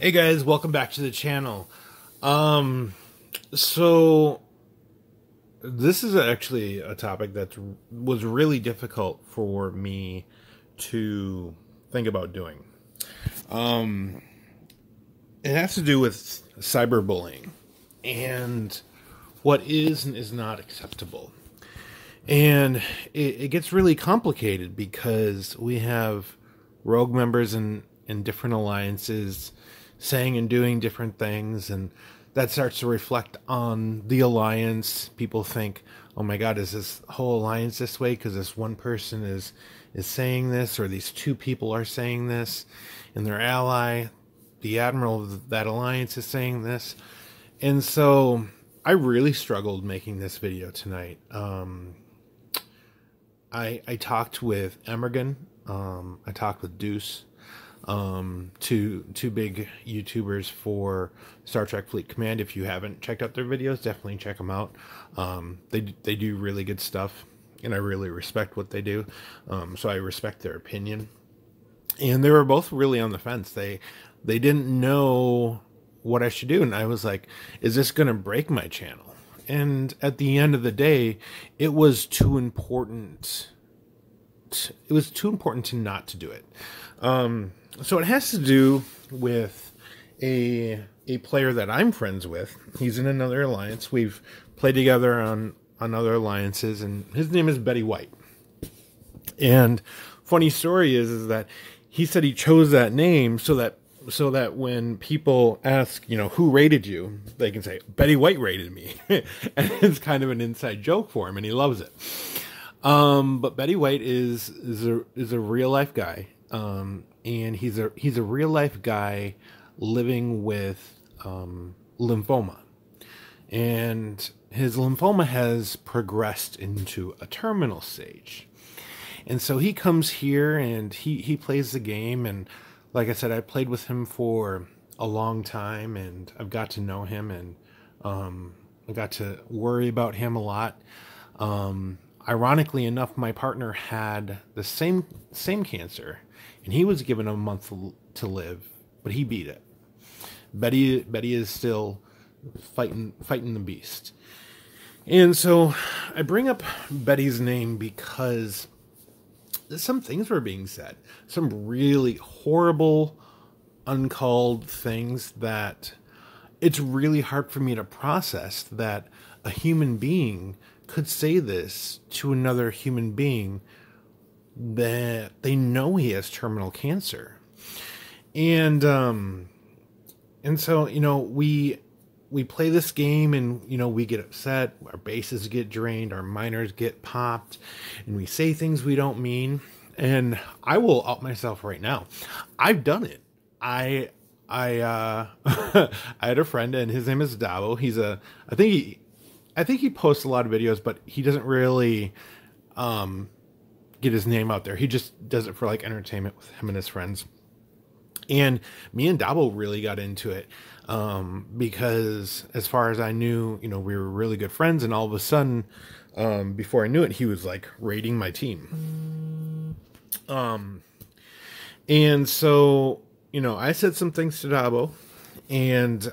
Hey guys, welcome back to the channel. So this is actually a topic that was really difficult for me to think about doing. It has to do with cyberbullying and what is and is not acceptable. And it gets really complicated because we have rogue members in different alliances saying and doing different things, and that starts to reflect on the alliance. People think, oh my god, is this whole alliance this way because this one person is saying this, or these two people are saying this, and their ally, the admiral of that alliance, is saying this. And so I really struggled making this video tonight. I talked with Emergan, I talked with Deuce, two big YouTubers for Star Trek Fleet Command. If you haven't checked out their videos, definitely check them out. They do really good stuff, and I really respect what they do. So I respect their opinion. And they were both really on the fence. They didn't know what I should do, and I was like, is this going to break my channel? And at the end of the day, it was too important. It was too important to not to do it. So it has to do with a player that I'm friends with. He's in another alliance. We've played together on other alliances, and his name is Betty White. And funny story is that he said he chose that name so that when people ask, who rated you, they can say, Betty White rated me. And it's kind of an inside joke for him, and he loves it. But Betty White is a real life guy. And he's a real life guy living with lymphoma. And his lymphoma has progressed into a terminal stage. And so he comes here and he plays the game, and like I said, I played with him for a long time, and I've got to know him, and I got to worry about him a lot. Ironically enough, my partner had the same cancer, and he was given a month to live, but he beat it. Betty is still fighting the beast. And so I bring up Betty's name because some things were being said, some really horrible, uncalled things that it's really hard for me to process, that a human being could say this to another human being that they know he has terminal cancer. And so, we play this game, and, we get upset, our bases get drained, our minors get popped, and we say things we don't mean. And I will out myself right now. I've done it. I I had a friend, and his name is Dabo. I think he posts a lot of videos, but he doesn't really get his name out there. He just does it for like entertainment with him and his friends. And me and Dabo really got into it because, as far as I knew, we were really good friends. And all of a sudden, before I knew it, he was like raiding my team. And so, I said some things to Dabo, and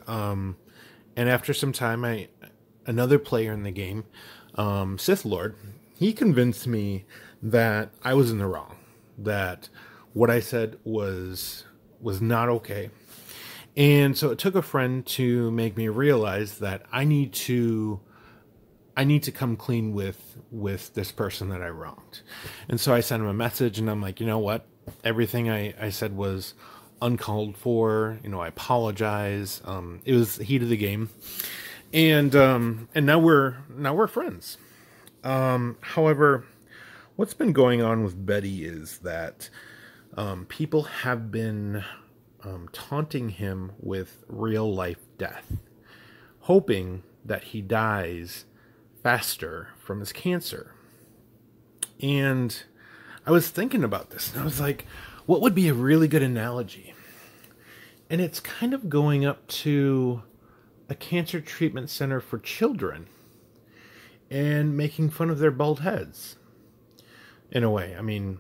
after some time, another player in the game, Sith Lord, he convinced me that I was in the wrong, that what I said was not okay. And so it took a friend to make me realize that I need to come clean with this person that I wronged. And so I sent him a message, and I'm like, you know what? Everything I said was uncalled for. I apologize. It was the heat of the game. And now we're friends. However, what's been going on with Betty is that people have been taunting him with real life death, hoping that he dies faster from his cancer. And I was thinking about this, and I was like, what would be a really good analogy? And it's kind of going up to a cancer treatment center for children and making fun of their bald heads. In a way, I mean,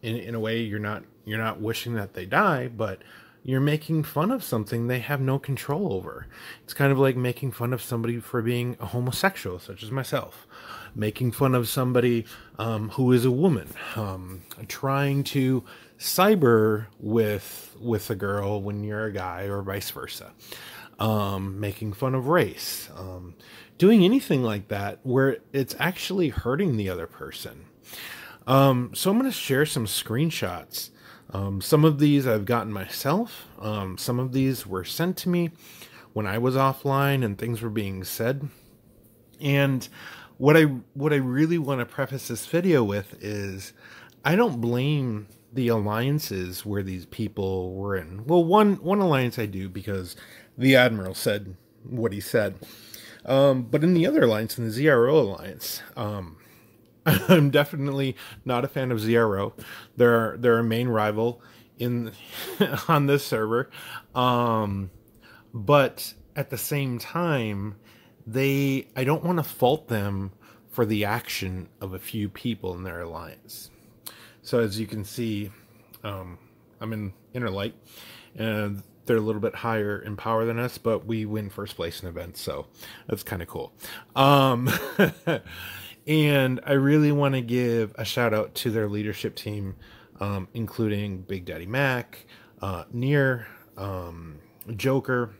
in a way, you're not wishing that they die, but you're making fun of something they have no control over. It's kind of like making fun of somebody for being a homosexual, such as myself. Making fun of somebody who is a woman. Trying to cyber with a girl when you're a guy, or vice versa. Making fun of race. Doing anything like that where it's actually hurting the other person. So I'm going to share some screenshots. Some of these I've gotten myself. Some of these were sent to me when I was offline and things were being said. And what I really want to preface this video with is I don't blame the alliances where these people were in. Well, one alliance I do, because the Admiral said what he said. But in the other alliance, in the ZRO alliance, I'm definitely not a fan of ZRO. They're a main rival in on this server. But at the same time, I don't want to fault them for the action of a few people in their alliance. So as you can see, I'm in Inner Light, and they're a little bit higher in power than us, but we win first place in events, so that's kind of cool. And I really want to give a shout out to their leadership team, including Big Daddy Mac, Near, Joker,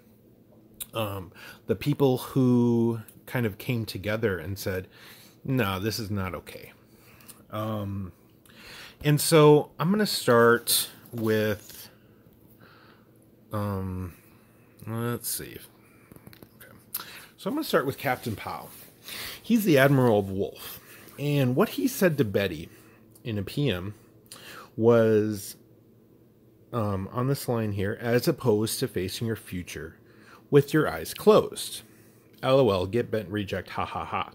the people who kind of came together and said, no, this is not okay. And so I'm going to start with, let's see. Okay. So I'm going to start with Captain Powell. He's the Admiral of Wolf. And what he said to Betty in a PM was, on this line here, as opposed to facing your future with your eyes closed. LOL, get bent, reject, ha ha ha.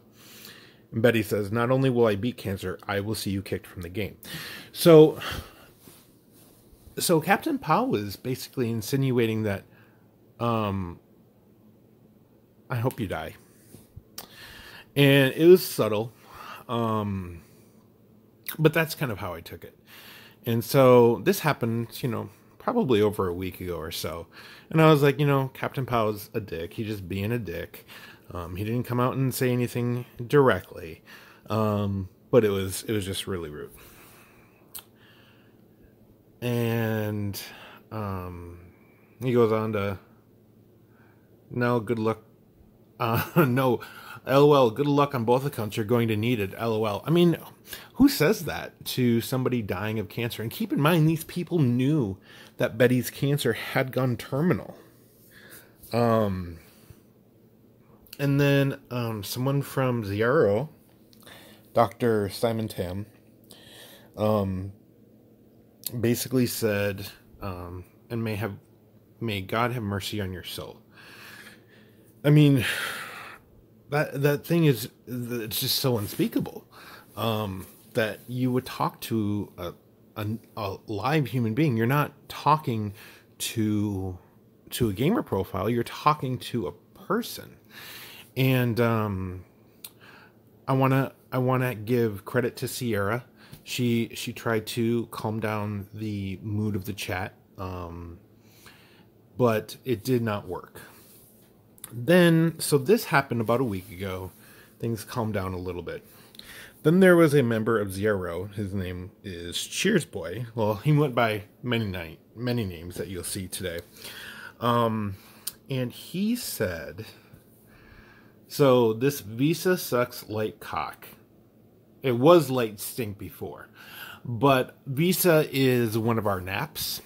And Betty says, not only will I beat cancer, I will see you kicked from the game. So Captain Powell is basically insinuating that, I hope you die. And it was subtle, but that's kind of how I took it. And so this happened, probably over a week ago or so. And I was like, Captain Powell's a dick. He's just being a dick. He didn't come out and say anything directly, but it was just really rude. And he goes on to, no, good luck. No, LOL, good luck on both accounts. You're going to need it, LOL. I mean, who says that to somebody dying of cancer? And keep in mind, these people knew that Betty's cancer had gone terminal. And then someone from ZRO, Dr. Simonton, basically said, and may God have mercy on your soul. I mean, that thing is, it's just so unspeakable, that you would talk to a live human being. You're not talking to a gamer profile. You're talking to a person. And I wanna give credit to Sierra. She tried to calm down the mood of the chat, but it did not work. So this happened about a week ago. Things calmed down a little bit. Then there was a member of ZRO. His name is Cheers Boy. Well, he went by many names that you'll see today. And he said, so this Visa sucks light cock. It was light stink before, but Visa is one of our naps.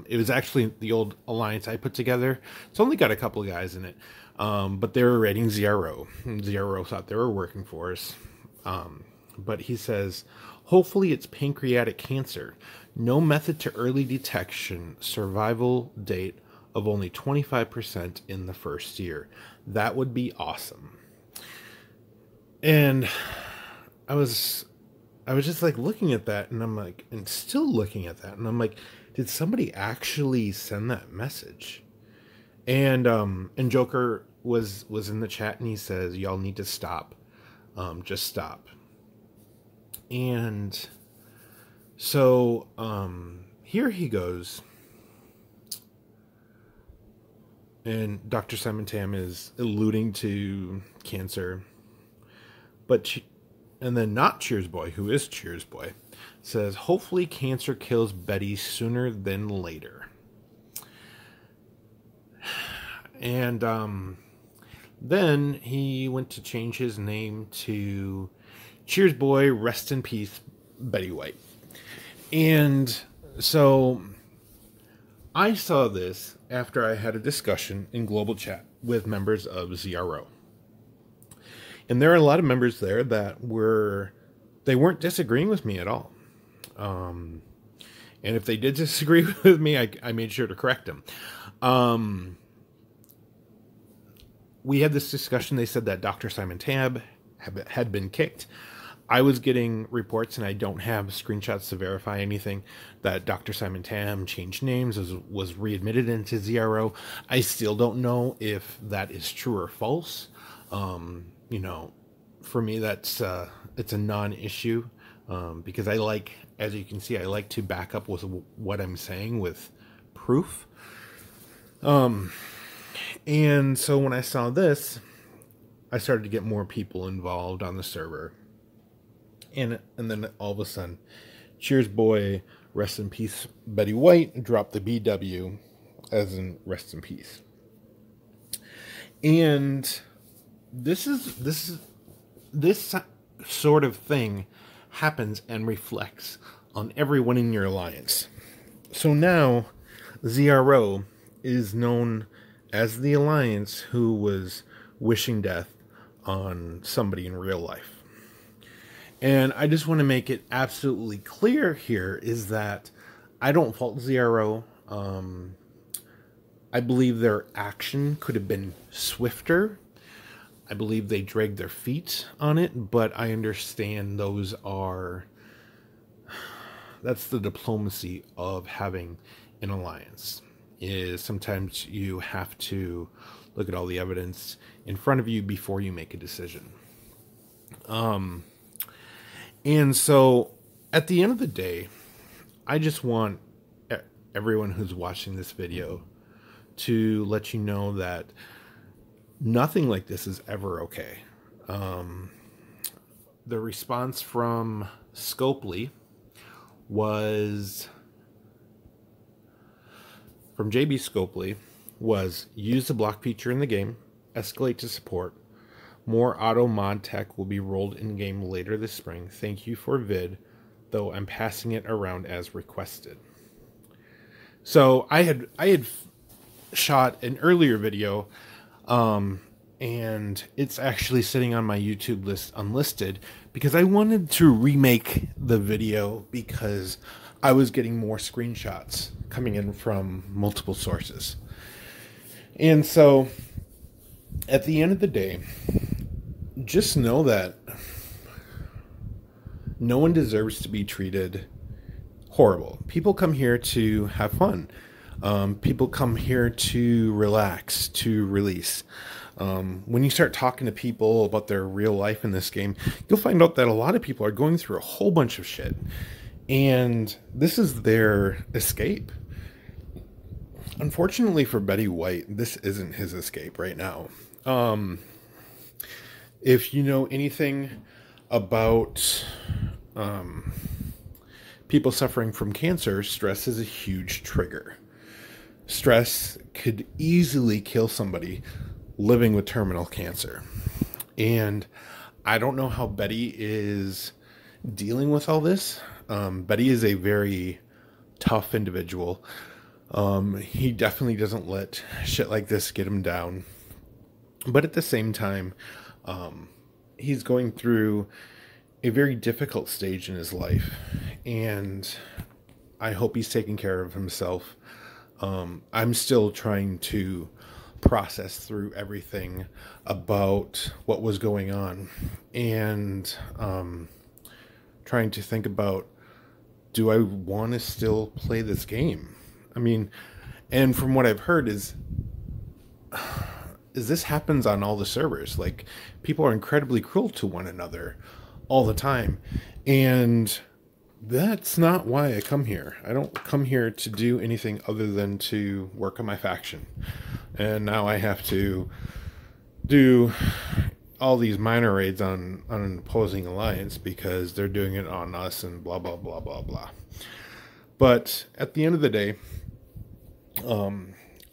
It was actually the old alliance I put together. It's only got a couple of guys in it. But they were rating ZRO. ZRO thought they were working for us. But he says, hopefully it's pancreatic cancer. No method to early detection. Survival date of only 25% in the first year. That would be awesome. And I was just like looking at that, and I'm like, and still looking at that, and I'm like, did somebody actually send that message? And Joker was in the chat, and he says, y'all need to stop. Just stop. And so here he goes. and Dr. Simonton is alluding to cancer, but and then not Cheers Boy, who is Cheers Boy, says hopefully cancer kills Betty sooner than later. And then he went to change his name to Cheers Boy, rest in peace, Betty White. And so I saw this after I had a discussion in global chat with members of ZRO. And there are a lot of members there that they weren't disagreeing with me at all. And if they did disagree with me, I made sure to correct them. We had this discussion. They said that Dr. Simonton had been kicked. I was getting reports, and I don't have screenshots to verify anything, that Dr. Simonton changed names, was readmitted into ZRO. I still don't know if that is true or false. You know, for me, it's a non-issue, because I like, as you can see, I like to back up with what I'm saying with proof. And so when I saw this, I started to get more people involved on the server. And then all of a sudden, Cheers Boy, rest in peace, Betty White, dropped the BW as in rest in peace. And this sort of thing happens and reflects on everyone in your alliance. So now ZRO is known as the alliance who was wishing death on somebody in real life. And I just want to make it absolutely clear here is that I don't fault ZRO. I believe their action could have been swifter. I believe they dragged their feet on it, but I understand that's the diplomacy of having an alliance, is sometimes you have to look at all the evidence in front of you before you make a decision. And so at the end of the day, I just want everyone who's watching this video to let you know that nothing like this is ever okay. The response from Scopely from JB Scopely was use the block feature in the game, escalate to support. More auto mod tech will be rolled in game later this spring. Thank you for vid, though I'm passing it around as requested. So I had shot an earlier video, and it's actually sitting on my YouTube list unlisted because I wanted to remake the video because I was getting more screenshots coming in from multiple sources. And so at the end of the day, just know that no one deserves to be treated horrible. People come here to have fun. People come here to relax, to release. When you start talking to people about their real life in this game, you'll find out that a lot of people are going through a whole bunch of shit. And this is their escape. Unfortunately for Betty White, this isn't his escape right now. If you know anything about people suffering from cancer, stress is a huge trigger. Stress could easily kill somebody living with terminal cancer. And I don't know how Betty is dealing with all this. Betty is a very tough individual. He definitely doesn't let shit like this get him down. But at the same time, he's going through a very difficult stage in his life, and I hope he's taking care of himself. I'm still trying to process through everything about what was going on, and trying to think about, do I want to still play this game? I mean, and from what I've heard is this happens on all the servers. Like, people are incredibly cruel to one another all the time. And that's not why I come here. I don't come here to do anything other than to work on my faction. and now I have to do all these minor raids on an opposing alliance because they're doing it on us and blah blah blah blah blah. But at the end of the day,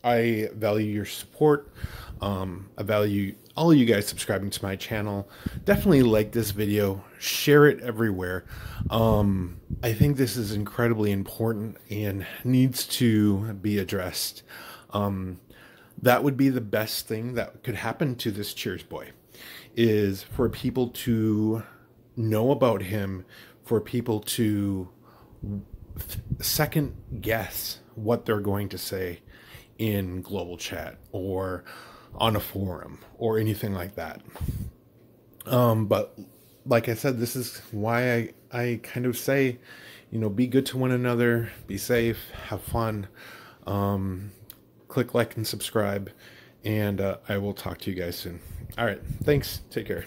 I value your support. I value all of you guys subscribing to my channel. Definitely like this video, share it everywhere. I think this is incredibly important and needs to be addressed. That would be the best thing that could happen to this Cheers boy, is for people to know about him, for people to second guess what they're going to say in global chat or on a forum or anything like that. But like I said, this is why I kind of say, you know, be good to one another, be safe, have fun, click like and subscribe, and I will talk to you guys soon. All right, thanks, take care.